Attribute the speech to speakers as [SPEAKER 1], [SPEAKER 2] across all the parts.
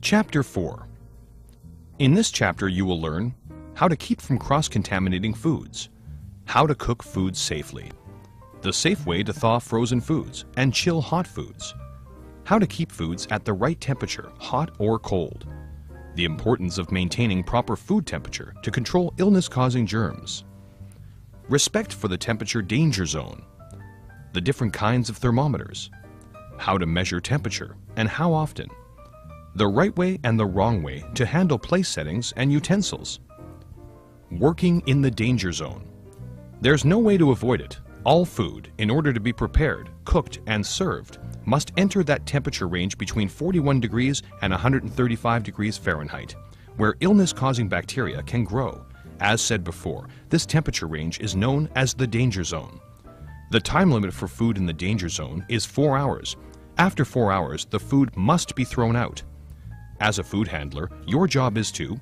[SPEAKER 1] Chapter 4. In this chapter you will learn how to keep from cross-contaminating foods, how to cook foods safely, the safe way to thaw frozen foods and chill hot foods, how to keep foods at the right temperature, hot or cold, the importance of maintaining proper food temperature to control illness-causing germs, respect for the temperature danger zone, the different kinds of thermometers, how to measure temperature and how often, the right way and the wrong way to handle place settings and utensils. Working in the danger zone. There's no way to avoid it. All food, in order to be prepared, cooked, and served, must enter that temperature range between 41 degrees and 135 degrees Fahrenheit, where illness-causing bacteria can grow. As said before, this temperature range is known as the danger zone. The time limit for food in the danger zone is 4 hours. After 4 hours, the food must be thrown out. As a food handler, your job is to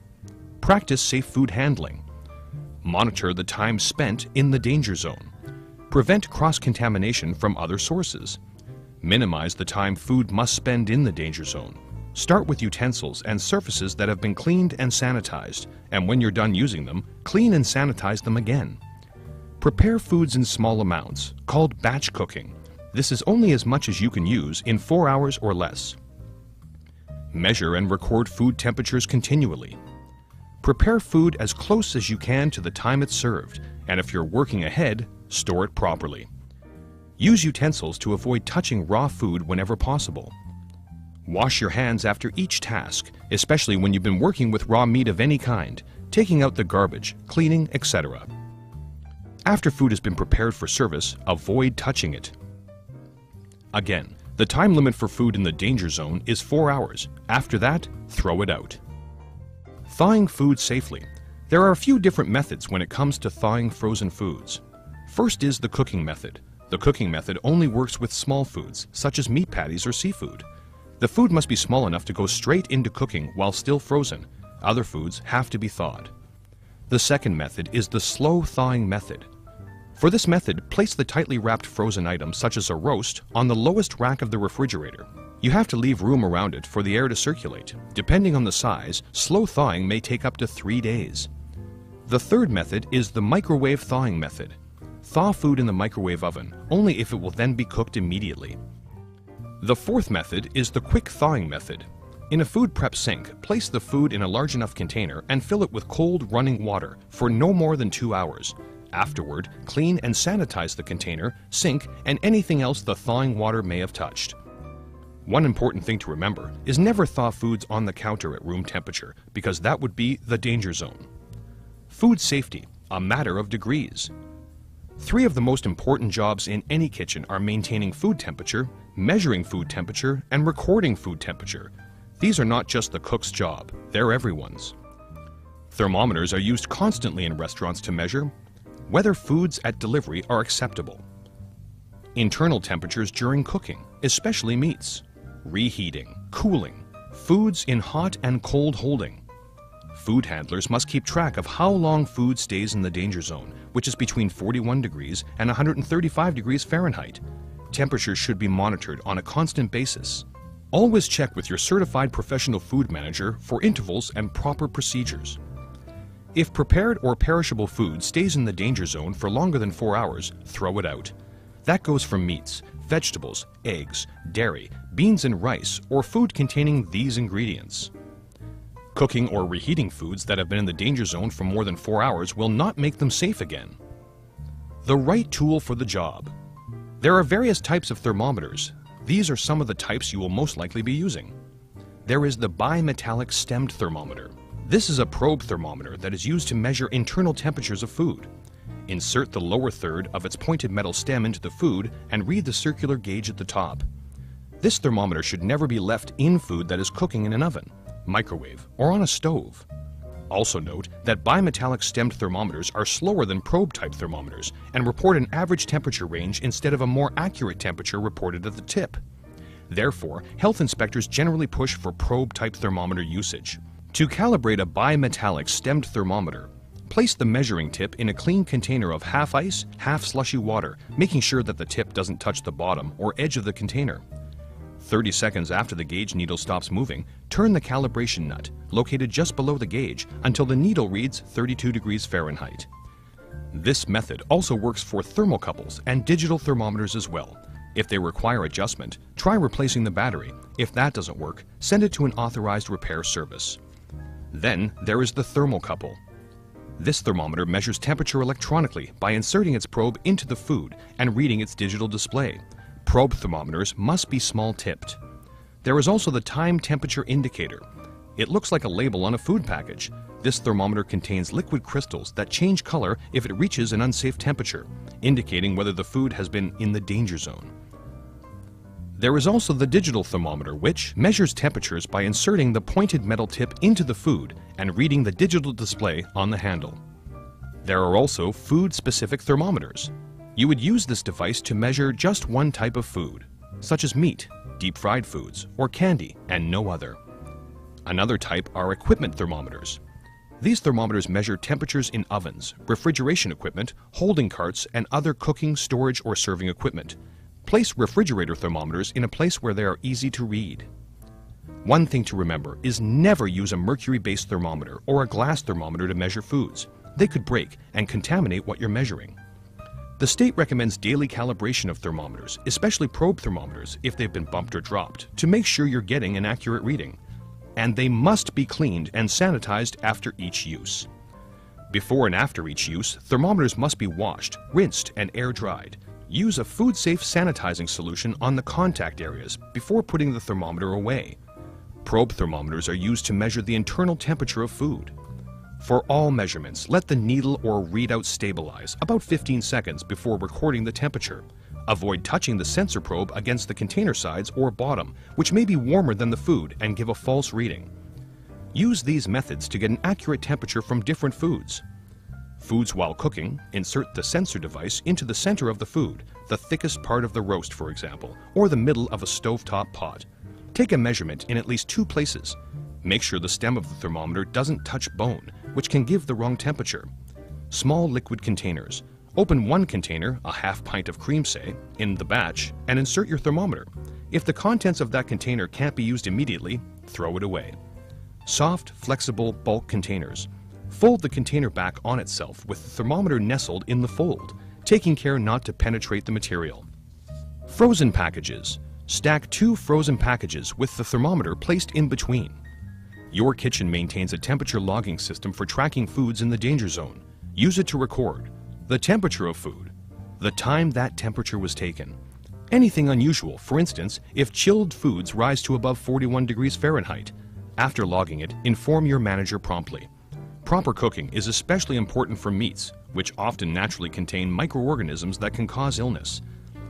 [SPEAKER 1] practice safe food handling, monitor the time spent in the danger zone, prevent cross-contamination from other sources, minimize the time food must spend in the danger zone, start with utensils and surfaces that have been cleaned and sanitized, and when you're done using them, clean and sanitize them again. Prepare foods in small amounts, called batch cooking. This is only as much as you can use in 4 hours or less. Measure and record food temperatures continually. Prepare food as close as you can to the time it's served, and if you're working ahead, store it properly. Use utensils to avoid touching raw food whenever possible. Wash your hands after each task, especially when you've been working with raw meat of any kind, taking out the garbage, cleaning, etc. After food has been prepared for service, avoid touching it. Again, the time limit for food in the danger zone is 4 hours. After that, throw it out. Thawing food safely. There are a few different methods when it comes to thawing frozen foods. First is the cooking method. The cooking method only works with small foods, such as meat patties or seafood. The food must be small enough to go straight into cooking while still frozen. Other foods have to be thawed. The second method is the slow thawing method. For this method, place the tightly wrapped frozen item, such as a roast, on the lowest rack of the refrigerator. You have to leave room around it for the air to circulate. Depending on the size, slow thawing may take up to 3 days. The third method is the microwave thawing method. Thaw food in the microwave oven, only if it will then be cooked immediately. The fourth method is the quick thawing method. In a food prep sink, place the food in a large enough container and fill it with cold running water for no more than 2 hours. Afterward, clean and sanitize the container, sink, and anything else the thawing water may have touched. One important thing to remember is never thaw foods on the counter at room temperature, because that would be the danger zone. Food safety, a matter of degrees. 3 of the most important jobs in any kitchen are maintaining food temperature, measuring food temperature, and recording food temperature. These are not just the cook's job, they're everyone's. Thermometers are used constantly in restaurants to measure whether foods at delivery are acceptable. Internal temperatures during cooking, especially meats. Reheating, cooling, foods in hot and cold holding. Food handlers must keep track of how long food stays in the danger zone, which is between 41 degrees and 135 degrees Fahrenheit. Temperatures should be monitored on a constant basis. Always check with your certified professional food manager for intervals and proper procedures. If prepared or perishable food stays in the danger zone for longer than 4 hours, throw it out. That goes for meats, vegetables, eggs, dairy, beans and rice, or food containing these ingredients. Cooking or reheating foods that have been in the danger zone for more than 4 hours will not make them safe again. The right tool for the job. There are various types of thermometers. These are some of the types you will most likely be using. There is the bimetallic stemmed thermometer. This is a probe thermometer that is used to measure internal temperatures of food. Insert the lower third of its pointed metal stem into the food and read the circular gauge at the top. This thermometer should never be left in food that is cooking in an oven, microwave, or on a stove. Also note that bimetallic stemmed thermometers are slower than probe-type thermometers and report an average temperature range instead of a more accurate temperature reported at the tip. Therefore, health inspectors generally push for probe-type thermometer usage. To calibrate a bimetallic stemmed thermometer, place the measuring tip in a clean container of half ice, half slushy water, making sure that the tip doesn't touch the bottom or edge of the container. 30 seconds after the gauge needle stops moving, turn the calibration nut, located just below the gauge, until the needle reads 32 degrees Fahrenheit. This method also works for thermocouples and digital thermometers as well. If they require adjustment, try replacing the battery. If that doesn't work, send it to an authorized repair service. Then there is the thermocouple. This thermometer measures temperature electronically by inserting its probe into the food and reading its digital display. Probe thermometers must be small-tipped. There is also the time temperature indicator. It looks like a label on a food package. This thermometer contains liquid crystals that change color if it reaches an unsafe temperature, indicating whether the food has been in the danger zone. There is also the digital thermometer, which measures temperatures by inserting the pointed metal tip into the food and reading the digital display on the handle. There are also food-specific thermometers. You would use this device to measure just one type of food, such as meat, deep-fried foods, or candy, and no other. Another type are equipment thermometers. These thermometers measure temperatures in ovens, refrigeration equipment, holding carts, and other cooking, storage, or serving equipment. Place refrigerator thermometers in a place where they are easy to read. One thing to remember is never use a mercury-based thermometer or a glass thermometer to measure foods. They could break and contaminate what you're measuring. The state recommends daily calibration of thermometers, especially probe thermometers if they've been bumped or dropped, to make sure you're getting an accurate reading. And they must be cleaned and sanitized after each use. Before and after each use, thermometers must be washed, rinsed, and air-dried. Use a food-safe sanitizing solution on the contact areas before putting the thermometer away. Probe thermometers are used to measure the internal temperature of food. For all measurements, let the needle or readout stabilize about 15 seconds before recording the temperature. Avoid touching the sensor probe against the container sides or bottom, which may be warmer than the food and give a false reading. Use these methods to get an accurate temperature from different foods. Foods while cooking, insert the sensor device into the center of the food, the thickest part of the roast, for example, or the middle of a stovetop pot. Take a measurement in at least 2 places. Make sure the stem of the thermometer doesn't touch bone, which can give the wrong temperature. Small liquid containers. Open one container, a half pint of cream say, in the batch, and insert your thermometer. If the contents of that container can't be used immediately, throw it away. Soft, flexible bulk containers. Fold the container back on itself with the thermometer nestled in the fold, taking care not to penetrate the material. Frozen packages. Stack 2 frozen packages with the thermometer placed in between. Your kitchen maintains a temperature logging system for tracking foods in the danger zone. Use it to record the temperature of food, the time that temperature was taken. Anything unusual, for instance, if chilled foods rise to above 41 degrees Fahrenheit. After logging it, inform your manager promptly. Proper cooking is especially important for meats, which often naturally contain microorganisms that can cause illness.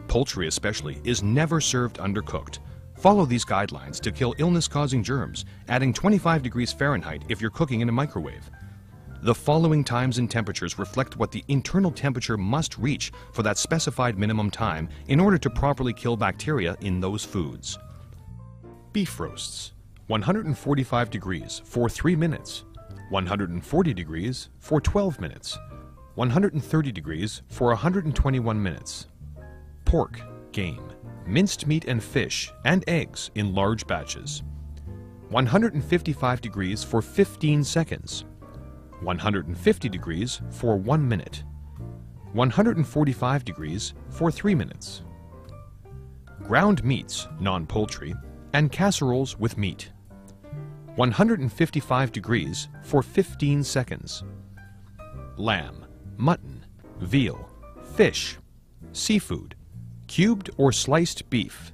[SPEAKER 1] Poultry especially is never served undercooked. Follow these guidelines to kill illness-causing germs, adding 25 degrees Fahrenheit if you're cooking in a microwave. The following times and temperatures reflect what the internal temperature must reach for that specified minimum time in order to properly kill bacteria in those foods. Beef roasts. 145 degrees for 3 minutes. 140 degrees for 12 minutes. 130 degrees for 121 minutes. Pork, game, minced meat and fish, and eggs in large batches. 155 degrees for 15 seconds. 150 degrees for 1 minute. 145 degrees for 3 minutes. Ground meats, non-poultry, and casseroles with meat. 155 degrees for 15 seconds. Lamb, mutton, veal, fish, seafood, cubed or sliced beef,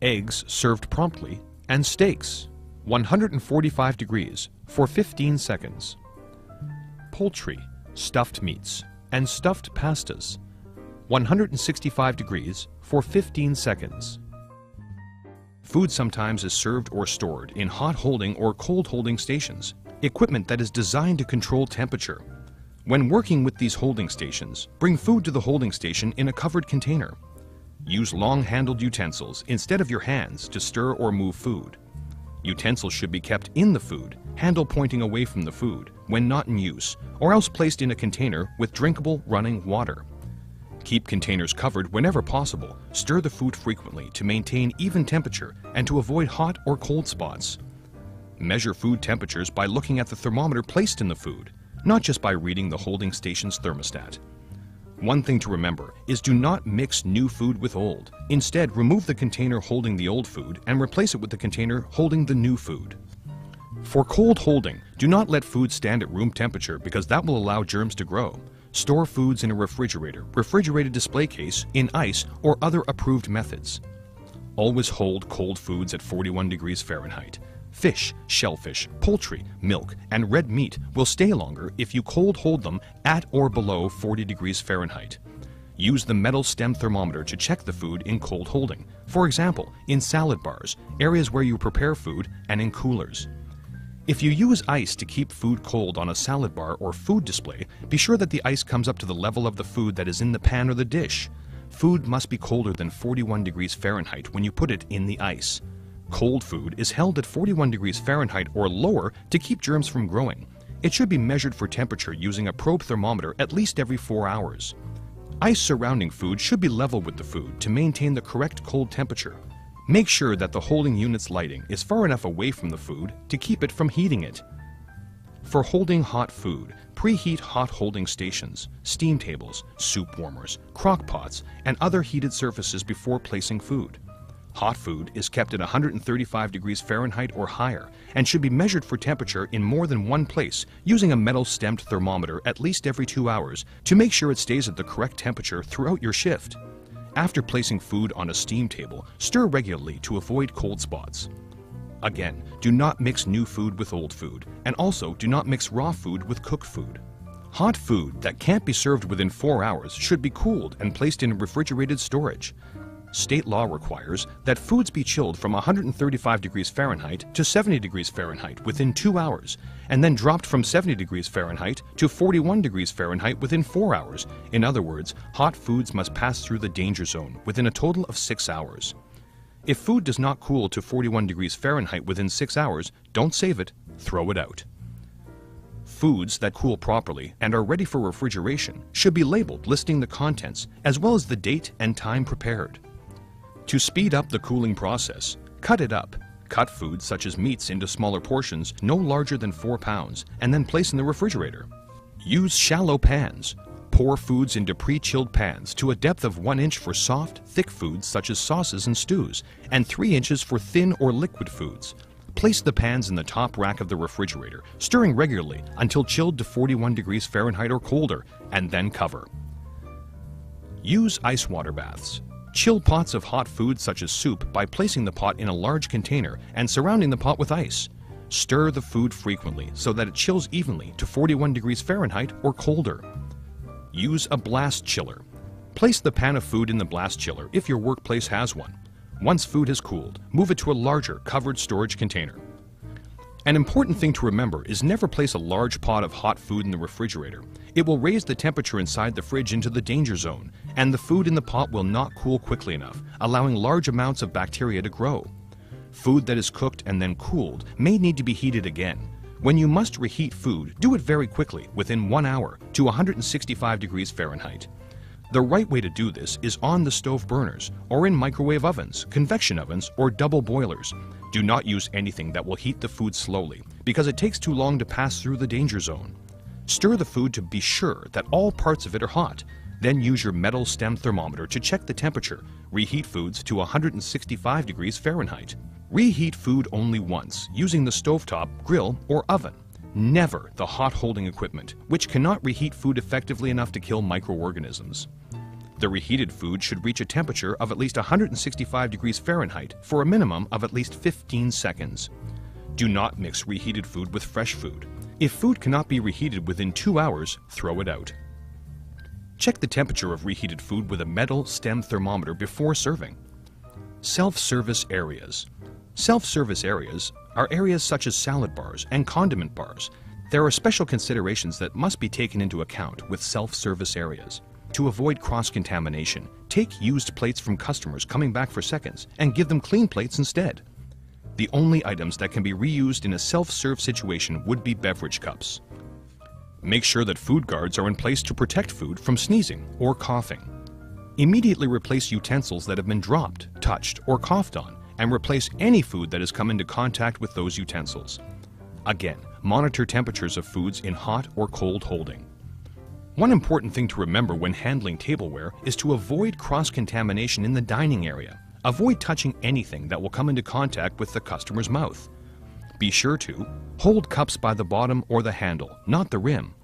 [SPEAKER 1] eggs served promptly, and steaks. 145 degrees for 15 seconds. Poultry, stuffed meats, and stuffed pastas. 165 degrees for 15 seconds. Food sometimes is served or stored in hot holding or cold holding stations, equipment that is designed to control temperature. When working with these holding stations, bring food to the holding station in a covered container. Use long-handled utensils instead of your hands to stir or move food. Utensils should be kept in the food, handle pointing away from the food, when not in use, or else placed in a container with drinkable running water. Keep containers covered whenever possible. Stir the food frequently to maintain even temperature and to avoid hot or cold spots. Measure food temperatures by looking at the thermometer placed in the food, not just by reading the holding station's thermostat. One thing to remember is do not mix new food with old. Instead, remove the container holding the old food and replace it with the container holding the new food. For cold holding, do not let food stand at room temperature because that will allow germs to grow. Store foods in a refrigerator, refrigerated display case, in ice, or other approved methods. Always hold cold foods at 41 degrees Fahrenheit. Fish, shellfish, poultry, milk, and red meat will stay longer if you cold hold them at or below 40 degrees Fahrenheit. Use the metal stem thermometer to check the food in cold holding. For example, in salad bars, areas where you prepare food, and in coolers. If you use ice to keep food cold on a salad bar or food display, be sure that the ice comes up to the level of the food that is in the pan or the dish. Food must be colder than 41 degrees Fahrenheit when you put it in the ice. Cold food is held at 41 degrees Fahrenheit or lower to keep germs from growing. It should be measured for temperature using a probe thermometer at least every 4 hours. Ice surrounding food should be level with the food to maintain the correct cold temperature. Make sure that the holding unit's lighting is far enough away from the food to keep it from heating it. For holding hot food, preheat hot holding stations, steam tables, soup warmers, crock pots, and other heated surfaces before placing food. Hot food is kept at 135 degrees Fahrenheit or higher and should be measured for temperature in more than one place using a metal stemmed thermometer at least every 2 hours to make sure it stays at the correct temperature throughout your shift. After placing food on a steam table, stir regularly to avoid cold spots. Again, do not mix new food with old food, and also do not mix raw food with cooked food. Hot food that can't be served within 4 hours should be cooled and placed in refrigerated storage. State law requires that foods be chilled from 135 degrees Fahrenheit to 70 degrees Fahrenheit within 2 hours, and then dropped from 70 degrees Fahrenheit to 41 degrees Fahrenheit within 4 hours. In other words, hot foods must pass through the danger zone within a total of 6 hours. If food does not cool to 41 degrees Fahrenheit within 6 hours, don't save it, throw it out. Foods that cool properly and are ready for refrigeration should be labeled listing the contents as well as the date and time prepared. To speed up the cooling process, cut it up. Cut foods such as meats into smaller portions no larger than 4 pounds and then place in the refrigerator. Use shallow pans. Pour foods into pre-chilled pans to a depth of 1 inch for soft, thick foods such as sauces and stews, and 3 inches for thin or liquid foods. Place the pans in the top rack of the refrigerator, stirring regularly until chilled to 41 degrees Fahrenheit or colder, and then cover. Use ice water baths. Chill pots of hot food such as soup by placing the pot in a large container and surrounding the pot with ice. Stir the food frequently so that it chills evenly to 41 degrees Fahrenheit or colder. Use a blast chiller. Place the pan of food in the blast chiller if your workplace has one. Once food has cooled, move it to a larger covered storage container. An important thing to remember is never place a large pot of hot food in the refrigerator. It will raise the temperature inside the fridge into the danger zone, and the food in the pot will not cool quickly enough, allowing large amounts of bacteria to grow. Food that is cooked and then cooled may need to be heated again. When you must reheat food, do it very quickly, within 1 hour, to 165 degrees Fahrenheit. The right way to do this is on the stove burners, or in microwave ovens, convection ovens, or double boilers. Do not use anything that will heat the food slowly, because it takes too long to pass through the danger zone. Stir the food to be sure that all parts of it are hot. Then use your metal stem thermometer to check the temperature. Reheat foods to 165 degrees Fahrenheit. Reheat food only once, using the stovetop, grill, or oven. Never the hot holding equipment, which cannot reheat food effectively enough to kill microorganisms. The reheated food should reach a temperature of at least 165 degrees Fahrenheit for a minimum of at least 15 seconds. Do not mix reheated food with fresh food. If food cannot be reheated within 2 hours, throw it out. Check the temperature of reheated food with a metal stem thermometer before serving. Self-service areas. Self-service areas are areas such as salad bars and condiment bars. There are special considerations that must be taken into account with self-service areas. To avoid cross-contamination, take used plates from customers coming back for seconds and give them clean plates instead. The only items that can be reused in a self-serve situation would be beverage cups. Make sure that food guards are in place to protect food from sneezing or coughing. Immediately replace utensils that have been dropped, touched, or coughed on, and replace any food that has come into contact with those utensils. Again, monitor temperatures of foods in hot or cold holding. One important thing to remember when handling tableware is to avoid cross-contamination in the dining area. Avoid touching anything that will come into contact with the customer's mouth. Be sure to hold cups by the bottom or the handle, not the rim.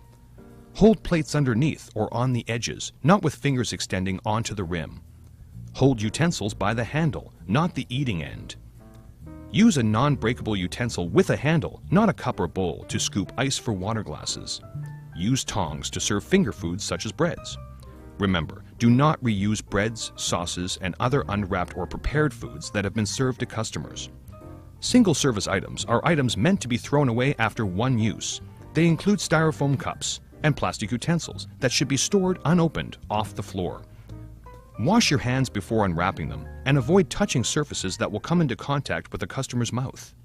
[SPEAKER 1] Hold plates underneath or on the edges, not with fingers extending onto the rim. Hold utensils by the handle, not the eating end. Use a non-breakable utensil with a handle, not a cup or bowl, to scoop ice for water glasses. Use tongs to serve finger foods such as breads. Remember, do not reuse breads, sauces, and other unwrapped or prepared foods that have been served to customers. Single-service items are items meant to be thrown away after one use. They include styrofoam cups and plastic utensils that should be stored unopened off the floor. Wash your hands before unwrapping them and avoid touching surfaces that will come into contact with the customer's mouth.